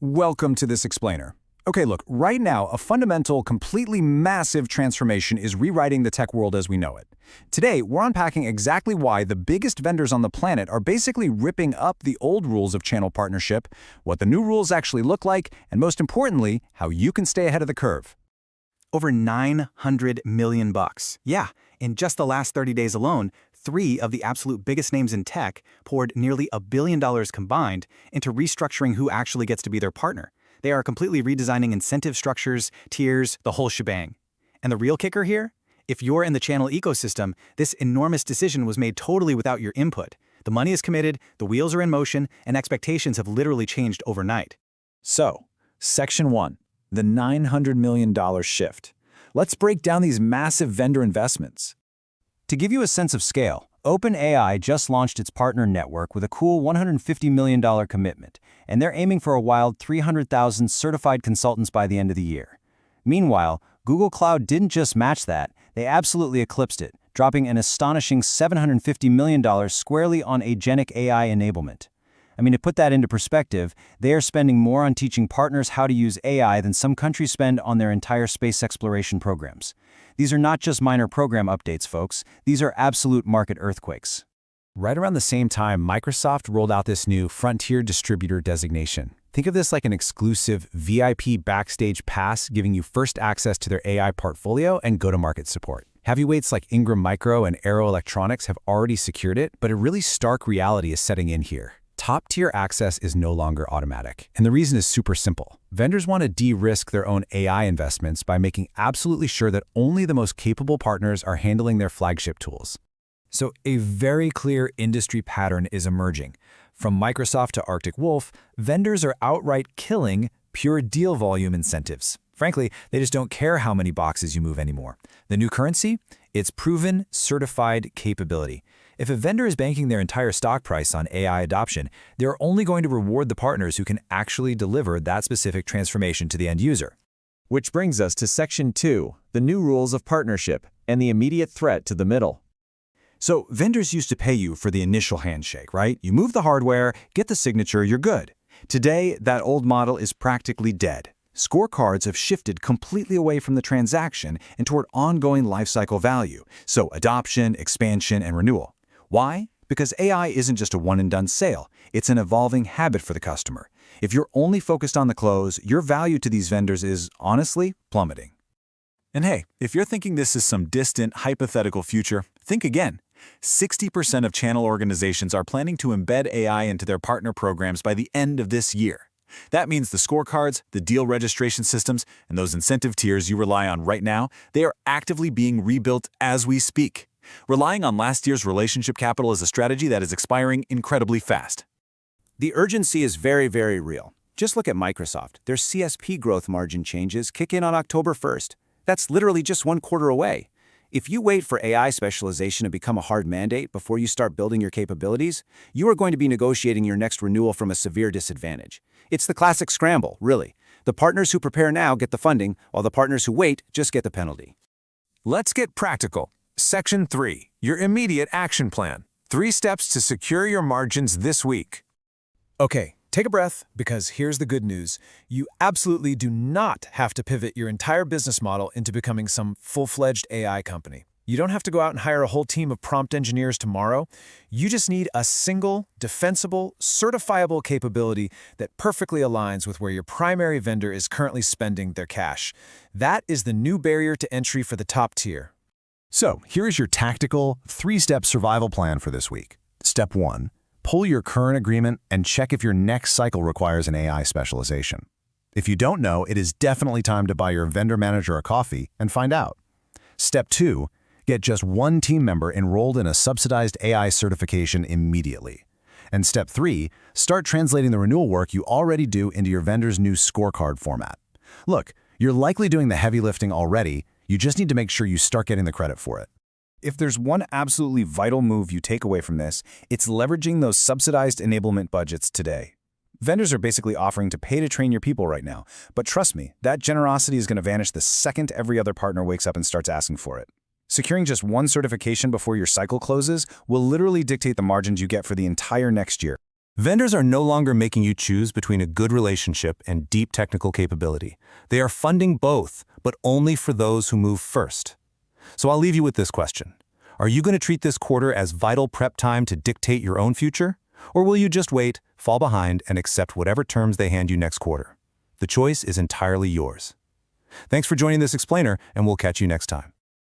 Welcome to this explainer. Okay, look, right now, a fundamental, completely massive transformation is rewriting the tech world as we know it. Today, we're unpacking exactly why the biggest vendors on the planet are basically ripping up the old rules of channel partnership, what the new rules actually look like, and most importantly, how you can stay ahead of the curve. Over $900 million. Yeah, in just the last 30 days alone, 3 of the absolute biggest names in tech poured nearly $1 billion combined into restructuring who actually gets to be their partner. They are completely redesigning incentive structures, tiers, the whole shebang. And the real kicker here? If you're in the channel ecosystem, this enormous decision was made totally without your input. The money is committed, the wheels are in motion, and expectations have literally changed overnight. So, Section 1, the $900 million shift. Let's break down these massive vendor investments. To give you a sense of scale, OpenAI just launched its partner network with a cool $150 million commitment, and they're aiming for a wild 300,000 certified consultants by the end of the year. Meanwhile, Google Cloud didn't just match that, they absolutely eclipsed it, dropping an astonishing $750 million squarely on agentic AI enablement. I mean, to put that into perspective, they are spending more on teaching partners how to use AI than some countries spend on their entire space exploration programs. These are not just minor program updates, folks. These are absolute market earthquakes. Right around the same time, Microsoft rolled out this new Frontier Distributor designation. Think of this like an exclusive VIP backstage pass giving you first access to their AI portfolio and go-to-market support. Heavyweights like Ingram Micro and Arrow Electronics have already secured it, but a really stark reality is setting in here. Top-tier access is no longer automatic, and the reason is super simple. Vendors want to de-risk their own AI investments by making absolutely sure that only the most capable partners are handling their flagship tools. So a very clear industry pattern is emerging. From Microsoft to Arctic Wolf, vendors are outright killing pure deal volume incentives. Frankly, they just don't care how many boxes you move anymore. The new currency? It's proven, certified capability. If a vendor is banking their entire stock price on AI adoption, they're only going to reward the partners who can actually deliver that specific transformation to the end user. Which brings us to Section 2, the new rules of partnership, and the immediate threat to the middle. So vendors used to pay you for the initial handshake, right? You move the hardware, get the signature, you're good. Today, that old model is practically dead. Scorecards have shifted completely away from the transaction and toward ongoing lifecycle value, so adoption, expansion, and renewal. Why? Because AI isn't just a one-and-done sale. It's an evolving habit for the customer. If you're only focused on the close, your value to these vendors is, honestly, plummeting. And hey, if you're thinking this is some distant, hypothetical future, think again. 60% of channel organizations are planning to embed AI into their partner programs by the end of this year. That means the scorecards, the deal registration systems, and those incentive tiers you rely on right now, they are actively being rebuilt as we speak. Relying on last year's relationship capital is a strategy that is expiring incredibly fast. The urgency is very, very real. Just look at Microsoft. Their CSP growth margin changes kick in on October 1st. That's literally just 1 quarter away. If you wait for AI specialization to become a hard mandate before you start building your capabilities, you are going to be negotiating your next renewal from a severe disadvantage. It's the classic scramble, really. The partners who prepare now get the funding, while the partners who wait just get the penalty. Let's get practical. Section 3, your immediate action plan. 3 steps to secure your margins this week. Okay, take a breath, because here's the good news. You absolutely do not have to pivot your entire business model into becoming some full-fledged AI company. You don't have to go out and hire a whole team of prompt engineers tomorrow. You just need a single, defensible, certifiable capability that perfectly aligns with where your primary vendor is currently spending their cash. That is the new barrier to entry for the top tier. So, here is your tactical, 3-step survival plan for this week. Step 1. Pull your current agreement and check if your next cycle requires an AI specialization. If you don't know, it is definitely time to buy your vendor manager a coffee and find out. Step 2. Get just 1 team member enrolled in a subsidized AI certification immediately. And Step 3. Start translating the renewal work you already do into your vendor's new scorecard format. Look, you're likely doing the heavy lifting already. You just need to make sure you start getting the credit for it. If there's one absolutely vital move you take away from this, it's leveraging those subsidized enablement budgets today. Vendors are basically offering to pay to train your people right now, but trust me, that generosity is going to vanish the second every other partner wakes up and starts asking for it. Securing just 1 certification before your cycle closes will literally dictate the margins you get for the entire next year. Vendors are no longer making you choose between a good relationship and deep technical capability. They are funding both, but only for those who move first. So I'll leave you with this question. Are you going to treat this quarter as vital prep time to dictate your own future? Or will you just wait, fall behind, and accept whatever terms they hand you next quarter? The choice is entirely yours. Thanks for joining this explainer, and we'll catch you next time.